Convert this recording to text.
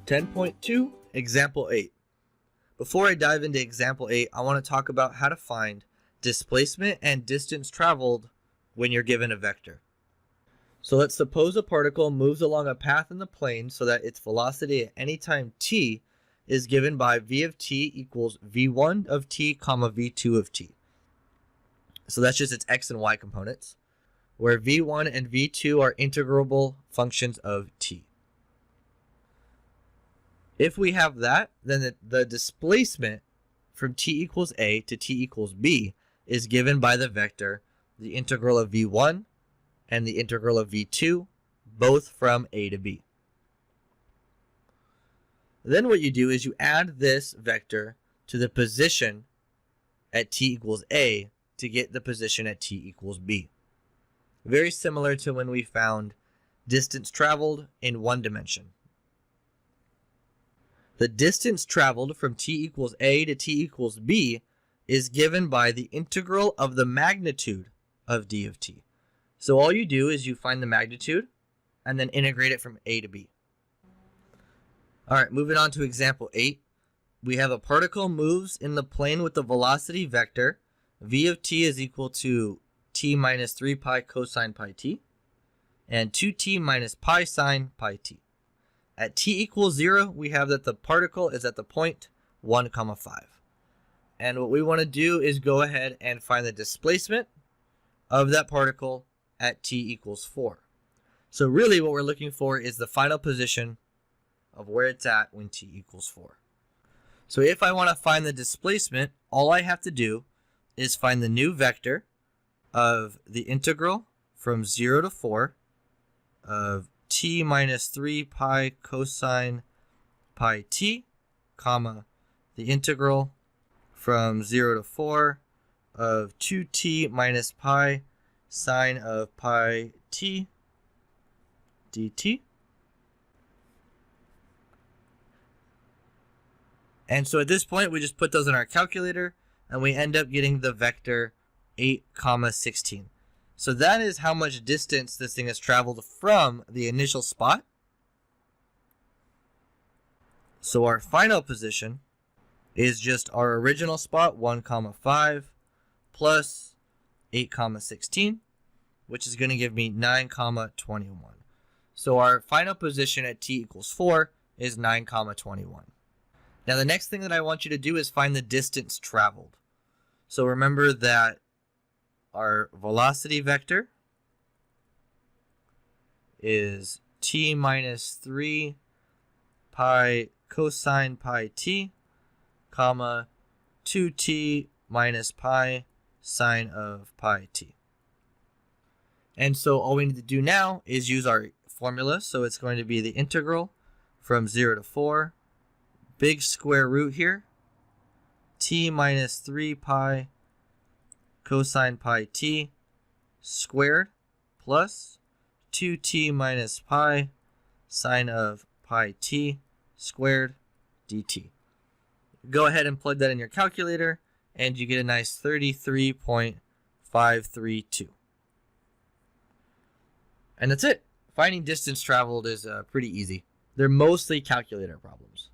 10.2 Example 8. Before I dive into Example 8, I want to talk about how to find displacement and distance traveled when you're given a vector. So let's suppose a particle moves along a path in the plane so that its velocity at any time t is given by v of t equals v1 of t comma v2 of t. So that's just its x and y components, where v1 and v2 are integrable functions of t. If we have that, then the displacement from t equals a to t equals b is given by the vector the integral of v1 and the integral of v2, both from a to b. Then what you do is you add this vector to the position at t equals a to get the position at t equals b. Very similar to when we found distance traveled in one dimension. The distance traveled from t equals a to t equals b is given by the integral of the magnitude of d of t. So all you do is you find the magnitude and then integrate it from a to b. Alright, moving on to example 8. We have a particle moves in the plane with the velocity vector v of t is equal to t minus 3 pi cosine pi t and 2t minus pi sine pi t. At t equals 0, we have that the particle is at the point 1, 5. And what we want to do is go ahead and find the displacement of that particle at t equals 4. So really what we're looking for is the final position of where it's at when t equals 4. So if I want to find the displacement, all I have to do is find the new vector of the integral from 0 to 4 of t minus 3 pi cosine pi t, comma, the integral from 0 to 4 of 2t minus pi sine of pi t dt. And so at this point, we just put those in our calculator, and we end up getting the vector 8, 16. So that is how much distance this thing has traveled from the initial spot. So our final position is just our original spot, 1, 5, plus 8, 16, which is going to give me 9, 21. So our final position at t equals 4 is 9, 21. Now the next thing that I want you to do is find the distance traveled. So remember that our velocity vector is t minus 3 pi cosine pi t, comma, 2t minus pi sine of pi t. And so all we need to do now is use our formula. So it's going to be the integral from 0 to 4, big square root here, t minus 3 pi cosine pi t squared plus 2t minus pi sine of pi t squared dt. Go ahead and plug that in your calculator and you get a nice 33.532. And that's it. Finding distance traveled is pretty easy. They're mostly calculator problems.